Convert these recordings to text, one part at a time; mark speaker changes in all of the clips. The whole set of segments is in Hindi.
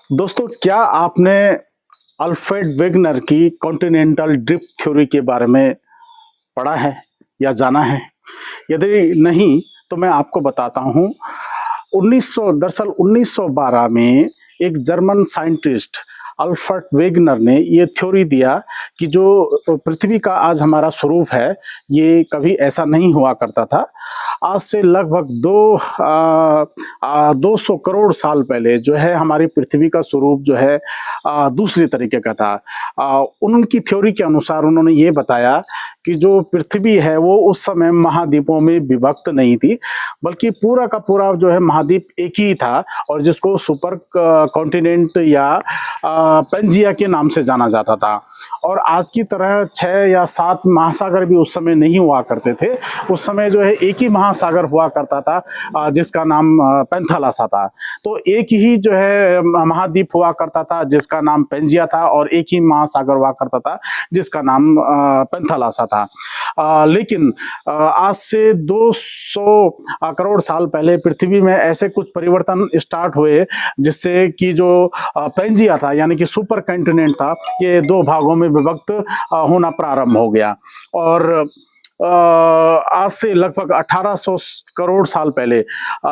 Speaker 1: दोस्तों, क्या आपने अल्फ्रेड वेगनर की कॉन्टिनेंटल ड्रिफ्ट थ्योरी के बारे में पढ़ा है या जाना है? यदि नहीं, तो मैं आपको बताता हूँ। 1912 में एक जर्मन साइंटिस्ट अल्फ्रेड वेगनर ने ये थ्योरी दिया कि जो पृथ्वी का आज हमारा स्वरूप है, ये कभी ऐसा नहीं हुआ करता था। आज से लगभग 200 करोड़ साल पहले जो है हमारी पृथ्वी का स्वरूप जो है दूसरी तरीके का था। उनकी थ्योरी के अनुसार उन्होंने ये बताया कि जो पृथ्वी है वो उस समय महाद्वीपों में विभक्त नहीं थी, बल्कि पूरा का पूरा जो है महाद्वीप एक ही था, और जिसको सुपर कॉन्टिनेंट या पेंजिया के नाम से जाना जाता था। और आज की तरह 6 या 7 महासागर भी उस समय नहीं हुआ करते थे। उस समय जो है एक ही महासागर हुआ करता था, जिसका नाम पैंथालासा था। तो एक ही जो है महाद्वीप हुआ करता था जिसका नाम पेंजिया था, और एक ही महासागर हुआ करता था जिसका नाम पैंथालासा था। लेकिन आज से 200 करोड़ साल पहले पृथ्वी में ऐसे कुछ परिवर्तन स्टार्ट हुए जिससे कि जो पेंजिया था यानी कि सुपर कॉन्टिनेंट था, ये 2 भागों में विभक्त होना प्रारंभ हो गया। और आज से लगभग 1800 करोड़ साल पहले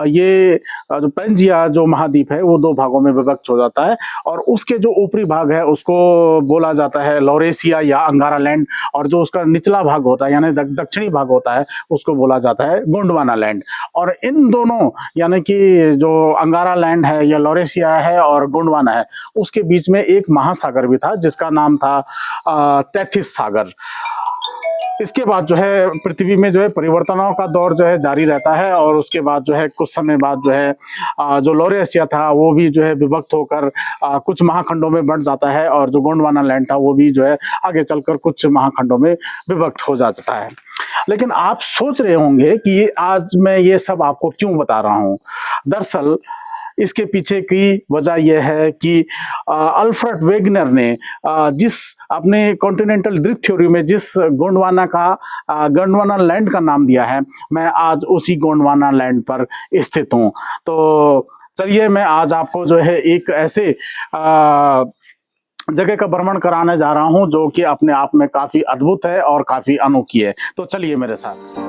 Speaker 1: ये जो पेंजिया जो महाद्वीप है वो 2 भागों में विभक्त हो जाता है, और उसके जो ऊपरी भाग है उसको बोला जाता है लॉरेशिया या अंगारा लैंड, और जो उसका निचला भाग होता है यानी दक्षिणी भाग होता है उसको बोला जाता है गोंडवाना लैंड। और इन दोनों यानी कि जो अंगारा लैंड है या लॉरेशिया है और गोंडवाना है, उसके बीच में एक महासागर भी था जिसका नाम था तैथिस सागर। इसके बाद जो है पृथ्वी में जो है परिवर्तनों का दौर जो है जारी रहता है, और उसके बाद जो है कुछ समय बाद जो है जो लॉरेशिया था वो भी जो है विभक्त होकर कुछ महाखंडों में बंट जाता है, और जो गोंडवाना लैंड था वो भी जो है आगे चलकर कुछ महाखंडों में विभक्त हो जाता है। लेकिन आप सोच रहे होंगे कि आज मैं ये सब आपको क्यों बता रहा हूँ। दरअसल इसके पीछे की वजह यह है कि अल्फ्रेड वेगनर ने जिस अपने कॉन्टिनेंटल ड्रिफ्ट थ्योरी में जिस गोंडवाना लैंड का नाम दिया है, मैं आज उसी गोंडवाना लैंड पर स्थित हूँ। तो चलिए, मैं आज आपको जो है एक ऐसे जगह का भ्रमण कराने जा रहा हूँ जो कि अपने आप में काफी अद्भुत है और काफी अनोखी है। तो चलिए मेरे साथ।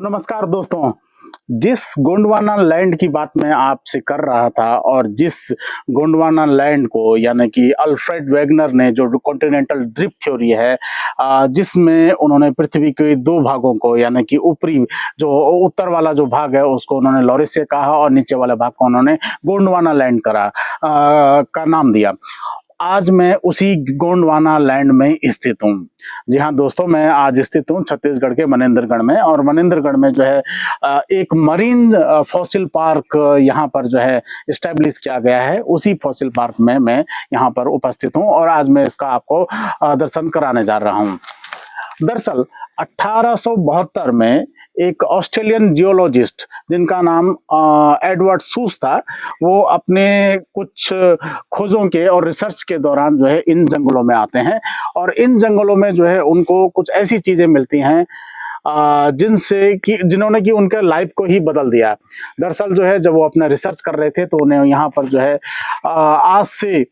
Speaker 1: नमस्कार दोस्तों, जिस गोंडवाना लैंड की बात मैं आपसे कर रहा था, और जिस गोंडवाना लैंड को यानी कि अल्फ्रेड वेगनर ने जो कॉन्टिनेंटल ड्रिफ्ट थ्योरी है, जिसमें उन्होंने पृथ्वी के 2 भागों को यानी कि ऊपरी जो उत्तर वाला जो भाग है उसको उन्होंने लॉरेशिया कहा, और नीचे वाले भाग को उन्होंने गोंडवाना लैंड का नाम दिया। आज मैं उसी गोंडवाना लैंड में स्थित हूँ। जी हाँ दोस्तों, मैं आज स्थित हूँ छत्तीसगढ़ के मनेंद्रगढ़ में, और मनेंद्रगढ़ में जो है एक मरीन फॉसिल पार्क यहाँ पर जो है इस्टेब्लिश किया गया है। उसी फॉसिल पार्क में मैं यहाँ पर उपस्थित हूँ, और आज मैं इसका आपको दर्शन कराने जा रहा हूँ। दरअसल 1872 में एक ऑस्ट्रेलियन जियोलॉजिस्ट जिनका नाम एडवर्ड सूस था, वो अपने कुछ खोजों के और रिसर्च के दौरान जो है इन जंगलों में आते हैं, और इन जंगलों में जो है उनको कुछ ऐसी चीजें मिलती हैं जिनसे कि जिन्होंने कि उनके लाइफ को ही बदल दिया। दरअसल जो है जब वो अपना रिसर्च कर रहे थे तो उन्हें यहाँ पर जो है आज से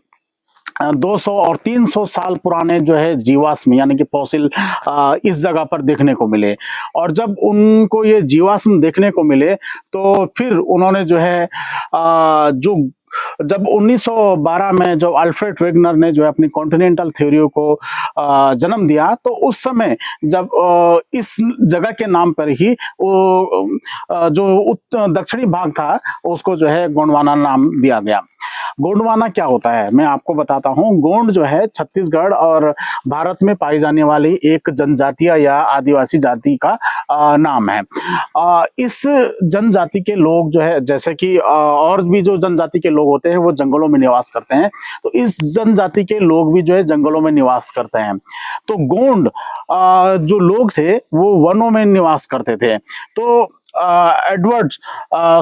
Speaker 1: 200 और 300 साल पुराने जो है जीवाश्म यानी कि फॉसिल इस जगह पर देखने को मिले। और जब उनको ये जीवाश्म देखने को मिले तो फिर उन्होंने जो है जो जब 1912 में जो अल्फ्रेड वेगनर ने जो है अपनी कॉन्टिनेंटल थ्योरी को जन्म दिया तो उस समय जब इस जगह के नाम पर ही वो जो दक्षिणी भाग था उसको जो है गोंडवाना नाम दिया गया। गोंडवाना क्या होता है मैं आपको बताता हूँ। गोंड जो है छत्तीसगढ़ और भारत में पाई जाने वाली एक जनजातीय या आदिवासी जाति का नाम है। इस जनजाति के लोग जो है जैसे कि और भी जो जनजाति के लोग होते हैं वो जंगलों में निवास करते हैं, तो इस जनजाति के लोग भी जो है जंगलों में निवास करते हैं। तो गोंड जो लोग थे वो वनों में निवास करते थे। तो एडवर्ड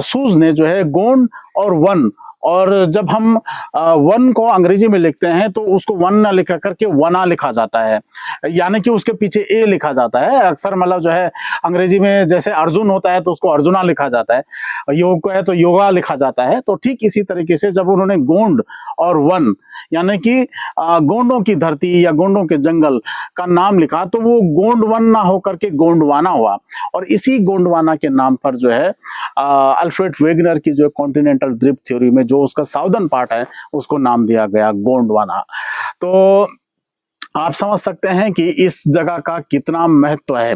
Speaker 1: सूज ने जो है गोंड और वन, और जब हम वन को अंग्रेजी में लिखते हैं तो उसको वन ना लिखा करके वना लिखा जाता है, यानी कि उसके पीछे ए लिखा जाता है। अक्सर मतलब जो है अंग्रेजी में जैसे अर्जुन होता है तो उसको अर्जुना लिखा जाता है, योग को है तो योगा लिखा जाता है। तो ठीक इसी तरीके से जब उन्होंने गोंड और वन यानी कि गोंडों की धरती या गोंडों के जंगल का नाम लिखा तो वो गोंडवन ना होकर के गोंडवाना हुआ। और इसी गोंडवाना के नाम पर जो है अल्फ्रेड वेगनर की जो कॉन्टिनेंटल ड्रिफ्ट थ्योरी में जो उसका साउदर्न पार्ट है उसको नाम दिया गया गोंडवाना। तो आप समझ सकते हैं कि इस जगह का कितना महत्व है,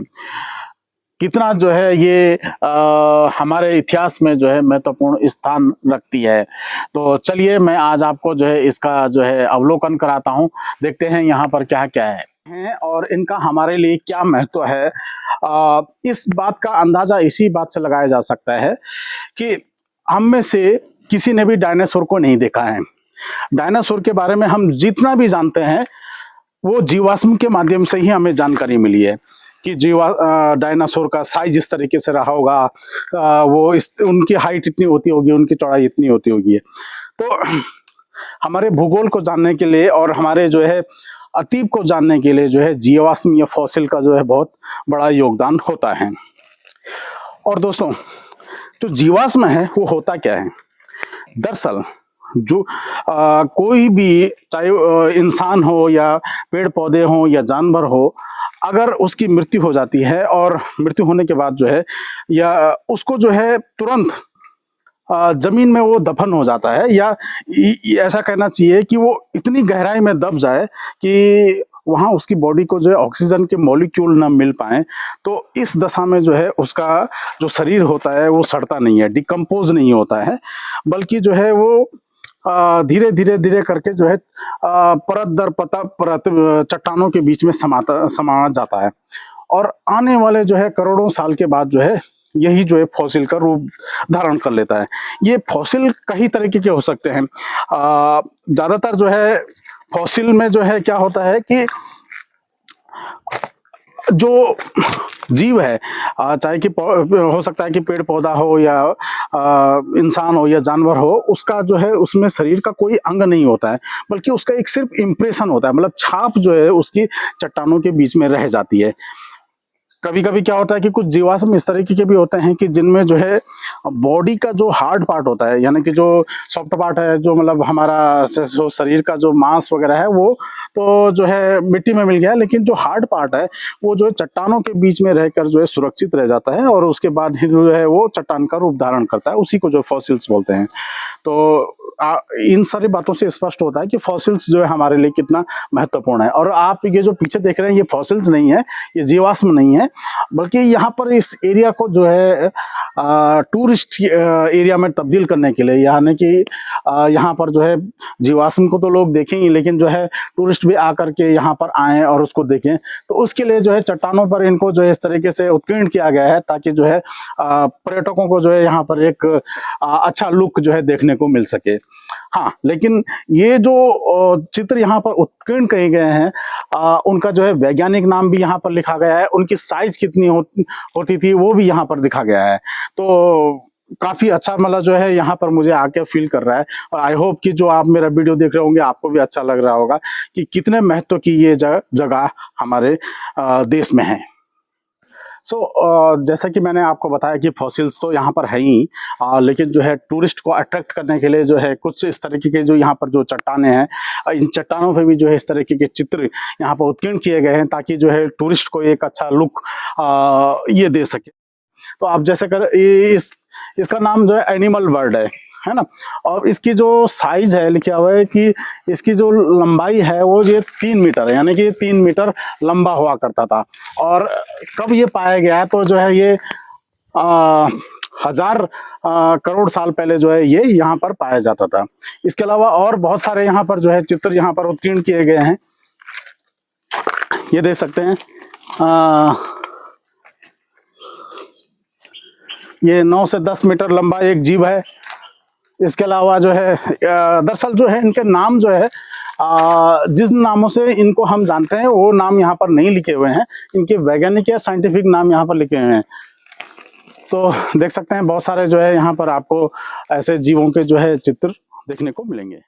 Speaker 1: कितना जो है ये हमारे इतिहास में जो है महत्वपूर्ण स्थान रखती है। तो चलिए मैं आज आपको जो है इसका जो है अवलोकन कराता हूँ, देखते हैं यहाँ पर क्या क्या है और इनका हमारे लिए क्या महत्व है। इस बात का अंदाजा इसी बात से लगाया जा सकता है कि हम में से किसी ने भी डायनासोर को नहीं देखा है। डायनासोर के बारे में हम जितना भी जानते हैं वो जीवाश्म के माध्यम से ही हमें जानकारी मिली है कि डायनासोर का साइज इस तरीके से रहा होगा, वो उनकी हाइट इतनी होती होगी, उनकी चौड़ाई इतनी होती होगी। तो हमारे भूगोल को जानने के लिए और हमारे जो है अतीत को जानने के लिए जो है जीवाश्म या फॉसिल का जो है बहुत बड़ा योगदान होता है। और दोस्तों जो जीवाश्म है वो होता क्या है? दरअसल जो कोई भी चाहे इंसान हो या पेड़ पौधे हो या जानवर हो, अगर उसकी मृत्यु हो जाती है और मृत्यु होने के बाद जो है या उसको जो है तुरंत जमीन में वो दफन हो जाता है, या ऐसा कहना चाहिए कि वो इतनी गहराई में दब जाए कि वहाँ उसकी बॉडी को जो है ऑक्सीजन के मॉलिक्यूल ना मिल पाए। तो इस दशा में जो है उसका जो शरीर होता है वो सड़ता नहीं है, डिकम्पोज नहीं होता है, बल्कि जो है वो धीरे धीरे धीरे करके जो है परत दर परत चट्टानों के बीच में समा जाता है। और आने वाले जो है करोड़ों साल के बाद जो है यही जो है फॉसिल का रूप धारण कर लेता है। ये फॉसिल कई तरीके के हो सकते हैं। ज़्यादातर जो है फॉसिल में जो है क्या होता है कि जो जीव है चाहे कि हो सकता है कि पेड़ पौधा हो या इंसान हो या जानवर हो, उसका जो है उसमें शरीर का कोई अंग नहीं होता है, बल्कि उसका एक सिर्फ इम्प्रेशन होता है, मतलब छाप जो है उसकी चट्टानों के बीच में रह जाती है। कभी कभी क्या होता है कि कुछ जीवाश्म इस तरीके के भी होते हैं कि जिनमें जो है बॉडी का जो हार्ड पार्ट होता है, यानी कि जो सॉफ्ट पार्ट है, जो मतलब हमारा शरीर का जो मांस वगैरह है वो तो जो है मिट्टी में मिल गया, लेकिन जो हार्ड पार्ट है वो जो है चट्टानों के बीच में रहकर जो है सुरक्षित रह जाता है और उसके बाद ही जो है वो चट्टान का रूप धारण करता है, उसी को जो फॉसिल्स बोलते हैं। तो इन सारी बातों से स्पष्ट होता है कि फॉसिल्स जो है हमारे लिए कितना महत्वपूर्ण है। और आप ये जो पीछे देख रहे हैं ये फॉसिल्स नहीं है, ये जीवाश्म नहीं है, बल्कि यहाँ पर इस एरिया को जो है टूरिस्ट एरिया में तब्दील करने के लिए, यानी कि यहाँ पर जो है जीवाश्म को तो लोग देखेंगे, लेकिन जो है टूरिस्ट भी आकर के यहाँ पर आएँ और उसको देखें, तो उसके लिए जो है चट्टानों पर इनको जो है इस तरीके से उत्कीर्ण किया गया है ताकि जो है पर्यटकों को जो है यहाँ पर एक अच्छा लुक जो है देखने को मिल सके। हाँ, लेकिन ये जो चित्र यहाँ पर उत्कीर्ण कहे गए हैं उनका जो है वैज्ञानिक नाम भी यहाँ पर लिखा गया है, उनकी साइज कितनी होती थी वो भी यहाँ पर दिखा गया है। तो काफी अच्छा मतलब जो है यहाँ पर मुझे आके फील कर रहा है, और आई होप कि जो आप मेरा वीडियो देख रहे होंगे आपको भी अच्छा लग रहा होगा कि कितने महत्व की ये जगह हमारे देश में है। जैसा कि मैंने आपको बताया कि फॉसिल्स तो यहाँ पर है ही, लेकिन जो है टूरिस्ट को अट्रैक्ट करने के लिए जो है कुछ इस तरीके के जो यहाँ पर जो चट्टानें हैं, इन चट्टानों पे भी जो है इस तरीके के चित्र यहाँ पर उत्कीर्ण किए गए हैं, ताकि जो है टूरिस्ट को एक अच्छा लुक ये दे सके। तो आप जैसे कर इसका नाम जो है एनिमल बर्ड है ना। और इसकी जो साइज है, लिखा हुआ है कि इसकी जो लंबाई है वो ये 3 मीटर है, यानी कि 3 मीटर लंबा हुआ करता था। और कब ये पाया गया, तो जो है ये 1000 करोड़ साल पहले जो है ये यहाँ पर पाया जाता था। इसके अलावा और बहुत सारे यहाँ पर जो है चित्र यहाँ पर उत्कीर्ण किए गए हैं, ये देख सकते हैं। ये 9 से 10 मीटर लंबा एक जीव है। इसके अलावा जो है दरअसल जो है इनके नाम जो है जिस नामों से इनको हम जानते हैं वो नाम यहाँ पर नहीं लिखे हुए हैं, इनके वैज्ञानिक या साइंटिफिक नाम यहाँ पर लिखे हुए हैं। तो देख सकते हैं बहुत सारे जो है यहाँ पर आपको ऐसे जीवों के जो है चित्र देखने को मिलेंगे।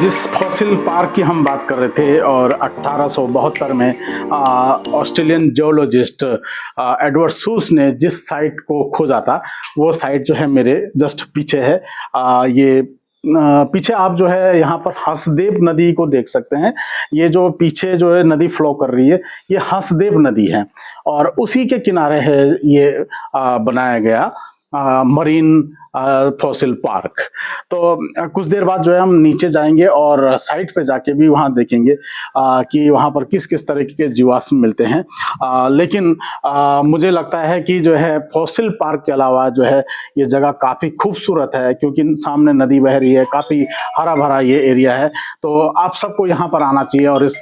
Speaker 1: जिस फॉसिल पार्क की हम बात कर रहे थे, और 1872 में ऑस्ट्रेलियन जियोलॉजिस्ट एडवर्ड सूस ने जिस साइट को खोजा था, वो साइट जो है मेरे जस्ट पीछे है। ये पीछे आप जो है यहाँ पर हसदेव नदी को देख सकते हैं। ये जो पीछे जो है नदी फ्लो कर रही है, ये हसदेव नदी है, और उसी के किनारे है ये बनाया गया मरीन फॉसिल पार्क। तो कुछ देर बाद जो है हम नीचे जाएंगे और साइट पे जाके भी वहाँ देखेंगे कि वहाँ पर किस किस तरीके के जीवाश्म मिलते हैं। लेकिन मुझे लगता है कि जो है फॉसिल पार्क के अलावा जो है ये जगह काफ़ी खूबसूरत है, क्योंकि सामने नदी बह रही है, काफ़ी हरा भरा ये एरिया है। तो आप सबको यहाँ पर आना चाहिए और इस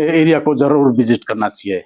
Speaker 1: एरिया को ज़रूर विजिट करना चाहिए।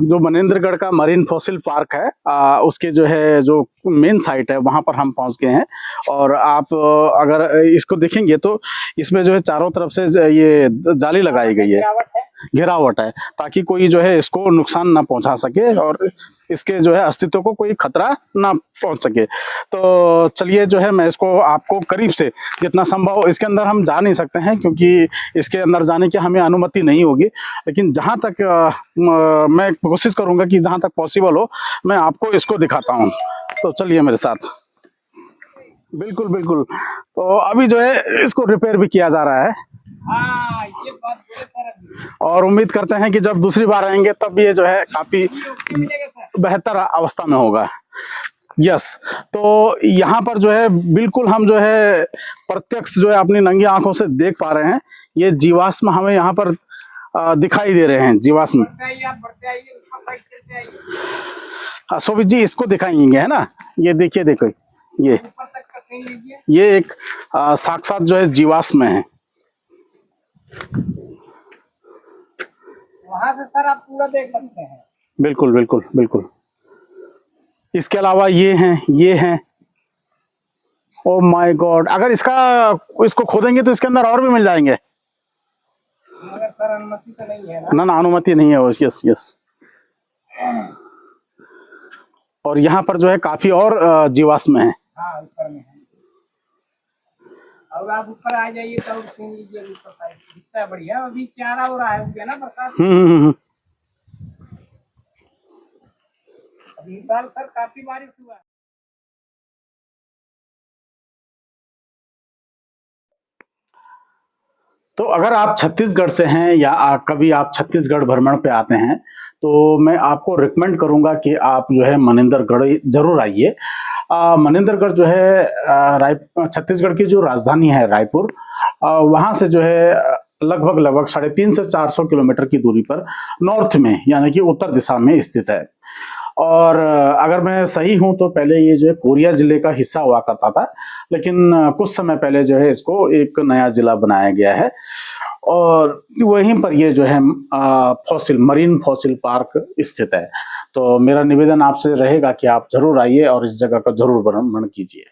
Speaker 1: जो मनेंद्रगढ़ का मरीन फॉसिल पार्क है, उसके जो है जो मेन साइट है वहाँ पर हम पहुँच गए हैं। और आप अगर इसको देखेंगे तो इसमें जो है चारों तरफ से ये जाली लगाई गई है, घेरावट है, ताकि कोई जो है इसको नुकसान ना पहुंचा सके और इसके जो है अस्तित्व को कोई खतरा ना पहुंच सके। तो चलिए जो है मैं इसको आपको करीब से जितना संभव, इसके अंदर हम जा नहीं सकते हैं क्योंकि इसके अंदर जाने की हमें अनुमति नहीं होगी, लेकिन जहां तक मैं कोशिश करूंगा कि जहां तक पॉसिबल हो मैं आपको इसको दिखाता हूं। तो चलिए मेरे साथ। बिल्कुल बिल्कुल। तो अभी जो है इसको रिपेयर भी किया जा रहा है। ये बात और उम्मीद करते हैं कि जब दूसरी बार आएंगे तब ये जो है काफी बेहतर अवस्था में होगा। यस, तो यहाँ पर जो है बिल्कुल हम जो है प्रत्यक्ष जो है अपनी नंगी आंखों से देख पा रहे हैं, ये जीवाश्म हमें यहाँ पर दिखाई दे रहे हैं, जीवाश्म। शोभित जी इसको दिखाएंगे है ना, ये देखिए, देखो ये एक साक्षात जो है जीवाश्म है।
Speaker 2: वहां से सर आप पूरा देख सकते हैं।
Speaker 1: बिल्कुल बिल्कुल बिल्कुल। इसके अलावा ये हैं। ओ माय गॉड, अगर इसको खोदेंगे तो इसके अंदर और भी मिल जाएंगे।
Speaker 2: मगर सर अनुमति तो नहीं है
Speaker 1: ना, अनुमति नहीं है। Yes yes. और यहाँ पर जो है काफी और जीवाश्म है।
Speaker 2: हाँ, ऊपर में है। और आप ऊपर आ जाइए तो लीजिए, ऊपर साइड दिखता है बढ़िया। अभी चारा हो रहा है ना बरसात। अभी साल सर काफी बारिश हुआ।
Speaker 1: तो अगर आप छत्तीसगढ़ से हैं या कभी आप छत्तीसगढ़ भ्रमण पे आते हैं तो मैं आपको रिकमेंड करूंगा कि आप जो है मनेंद्रगढ़ जरूर आइए। मनेंद्रगढ़ जो है छत्तीसगढ़ की जो राजधानी है रायपुर, वहां से जो है लगभग 350 से 400 किलोमीटर की दूरी पर नॉर्थ में यानी कि उत्तर दिशा में स्थित है। और अगर मैं सही हूं तो पहले ये जो है कोरिया जिले का हिस्सा हुआ करता था, लेकिन कुछ समय पहले जो है इसको एक नया जिला बनाया गया है। और वहीं पर ये जो है मरीन फॉसिल पार्क स्थित है। तो मेरा निवेदन आपसे रहेगा कि आप जरूर आइए और इस जगह का जरूर भ्रमण कीजिए।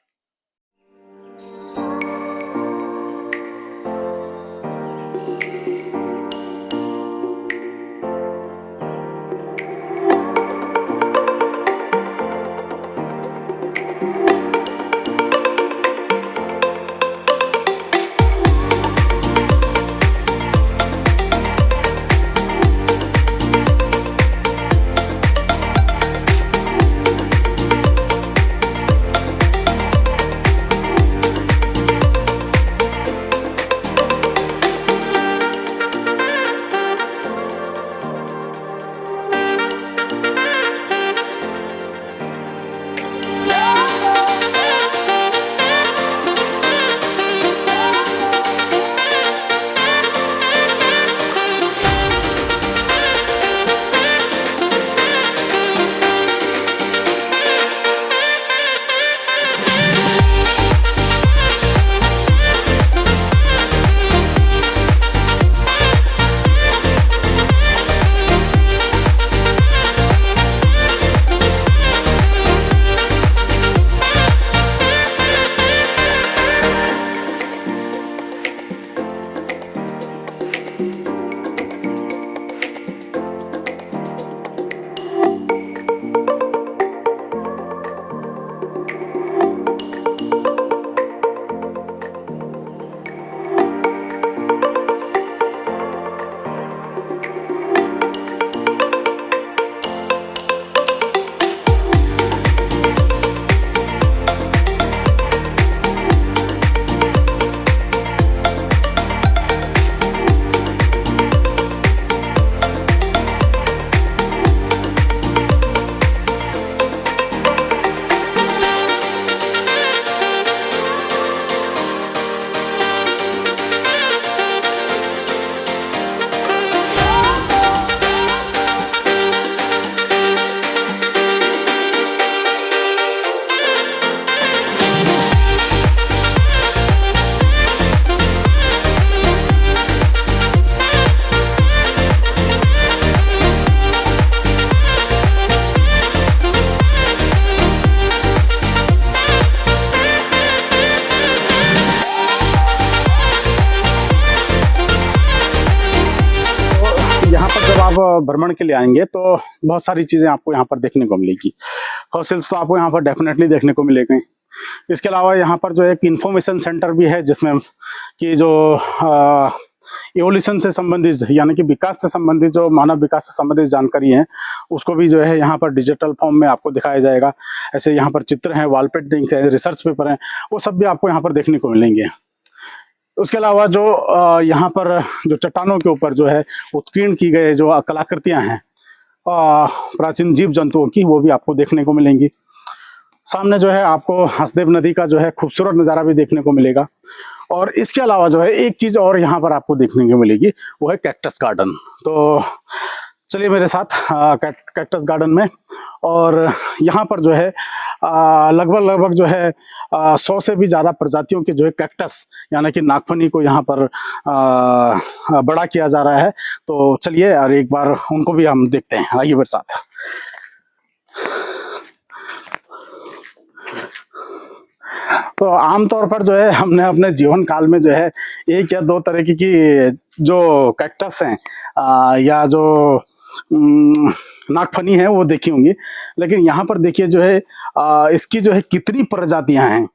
Speaker 1: आप भ्रमण के लिए आएंगे तो बहुत सारी चीज़ें आपको यहाँ पर देखने को मिलेगी। फॉसिल्स तो आपको यहाँ पर डेफिनेटली देखने को मिलेंगे। इसके अलावा यहाँ पर जो एक इंफॉर्मेशन सेंटर भी है, जिसमें कि जो एवोल्यूशन से संबंधित यानी कि विकास से संबंधित, जो मानव विकास से संबंधित जानकारी है, उसको भी जो है यहाँ पर डिजिटल फॉर्म में आपको दिखाया जाएगा। ऐसे यहाँ पर चित्र हैं, वॉल पेंटिंग है, रिसर्च पेपर हैं, वो सब भी आपको यहाँ पर देखने को मिलेंगे। उसके अलावा जो यहाँ पर जो चट्टानों के ऊपर जो है उत्कीर्ण की गए जो कलाकृतियाँ हैं प्राचीन जीव जंतुओं की, वो भी आपको देखने को मिलेंगी। सामने जो है आपको हसदेव नदी का जो है खूबसूरत नज़ारा भी देखने को मिलेगा। और इसके अलावा जो है एक चीज़ और यहाँ पर आपको देखने को मिलेगी, वो है कैक्टस गार्डन। तो चलिए मेरे साथ कैक्टस गार्डन में। और यहाँ पर जो है लगभग जो है 100 से भी ज़्यादा प्रजातियों के जो है कैक्टस यानी कि नागफनी को यहाँ पर बड़ा किया जा रहा है। तो चलिए और एक बार उनको भी हम देखते हैं, आइए मेरे साथ। तो आमतौर पर जो है हमने अपने जीवन काल में जो है एक या दो तरह की जो कैक्टस हैं या जो नागफनी है वो देखी होंगी, लेकिन यहाँ पर देखिए जो है इसकी जो है कितनी प्रजातियां हैं,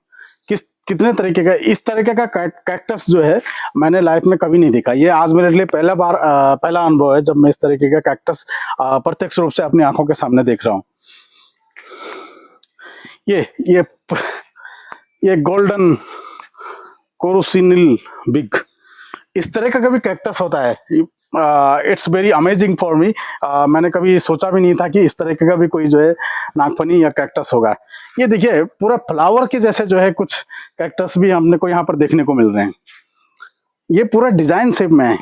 Speaker 1: कितने तरीके का, इस तरीके का कैक्टस जो है मैंने लाइफ में कभी नहीं देखा। ये आज मेरे लिए पहला अनुभव है जब मैं इस तरीके का कैक्टस प्रत्यक्ष रूप से अपनी आंखों के सामने देख रहा हूँ। ये गोल्डन कोरोसिनिल बिग, इस तरह का कभी कैक्टस होता है। It's very amazing for me. मैंने कभी सोचा भी नहीं था कि इस तरह का भी कोई जो है नागफनी या कैक्टस होगा। ये देखिए पूरा फ्लावर के जैसे जो है कुछ कैक्टस भी हमने को यहाँ पर देखने को मिल रहे हैं। ये पूरा डिजाइन शेप में है।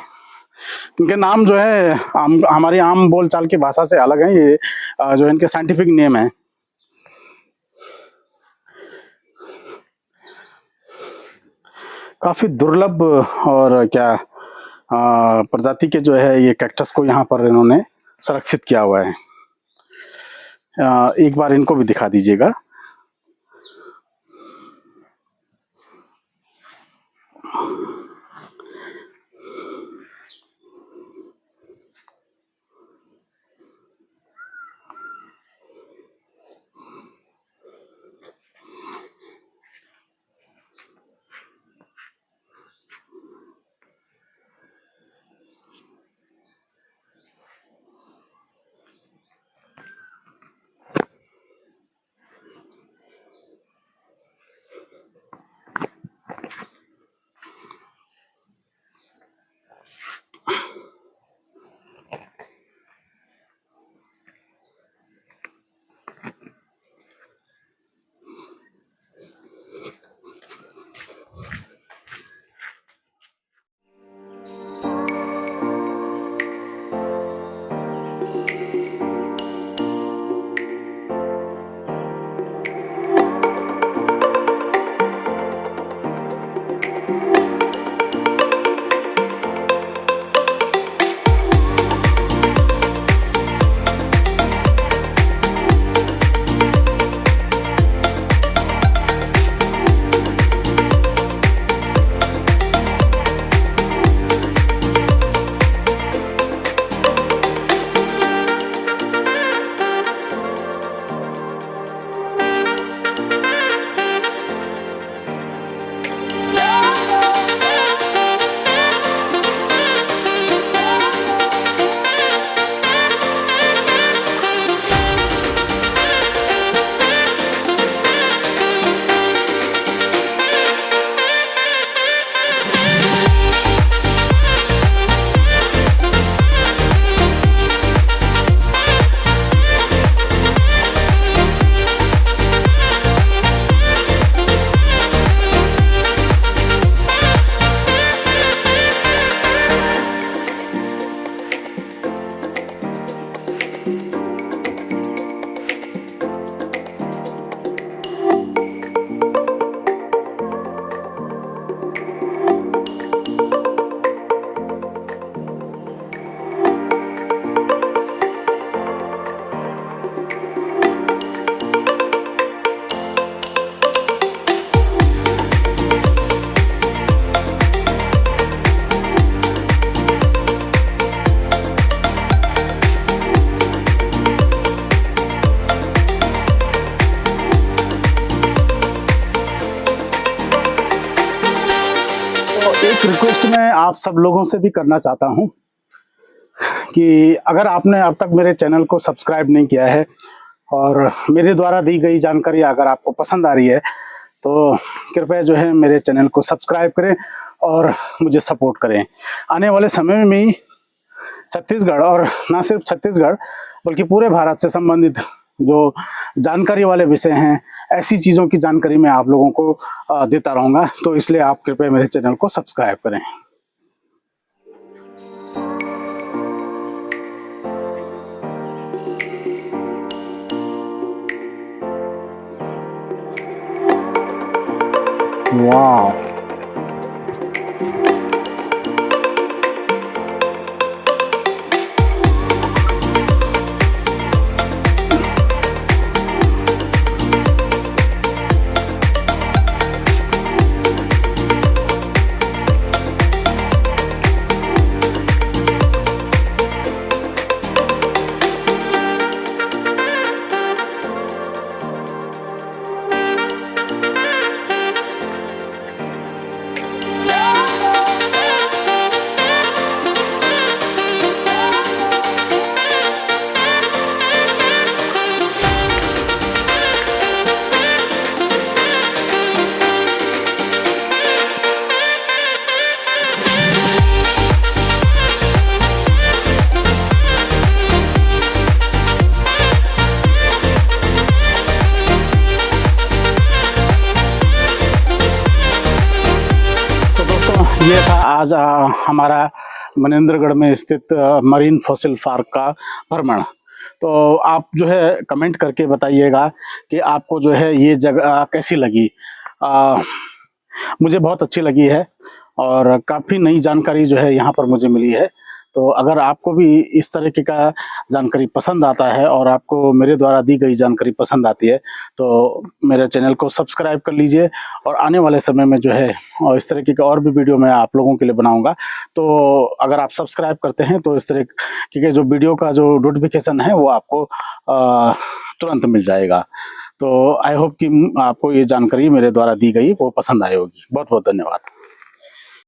Speaker 1: इनके नाम जो है हमारी आम बोलचाल की भाषा से अलग है। ये जो इनके साइंटिफिक नेम है। काफी दुर्लभ और क्या प्रजाति के जो है ये कैक्टस को यहाँ पर इन्होंने संरक्षित किया हुआ है। एक बार इनको भी दिखा दीजिएगा। एक रिक्वेस्ट मैं आप सब लोगों से भी करना चाहता हूं कि अगर आपने अब तक मेरे चैनल को सब्सक्राइब नहीं किया है और मेरे द्वारा दी गई जानकारी अगर आपको पसंद आ रही है तो कृपया जो है मेरे चैनल को सब्सक्राइब करें और मुझे सपोर्ट करें। आने वाले समय में ही छत्तीसगढ़ और ना सिर्फ छत्तीसगढ़ बल्कि पूरे भारत से संबंधित जो जानकारी वाले विषय हैं, ऐसी चीज़ों की जानकारी मैं आप लोगों को देता रहूँगा। तो इसलिए आप कृपया मेरे चैनल को सब्सक्राइब करें। वाह, ये था आज हमारा मनेंद्रगढ़ में स्थित मरीन फॉसिल पार्क का भ्रमण। तो आप जो है कमेंट करके बताइएगा कि आपको जो है ये जगह कैसी लगी। मुझे बहुत अच्छी लगी है और काफ़ी नई जानकारी जो है यहाँ पर मुझे मिली है। तो अगर आपको भी इस तरीके का जानकारी पसंद आता है और आपको मेरे द्वारा दी गई जानकारी पसंद आती है तो मेरे चैनल को सब्सक्राइब कर लीजिए और आने वाले समय में जो है और इस तरीके का और भी वीडियो मैं आप लोगों के लिए बनाऊंगा। तो अगर आप सब्सक्राइब करते हैं तो इस तरह के जो वीडियो का जो नोटिफिकेशन है वो आपको तुरंत मिल जाएगा। तो आई होप कि आपको ये जानकारी मेरे द्वारा दी गई वो पसंद आई होगी। बहुत बहुत धन्यवाद।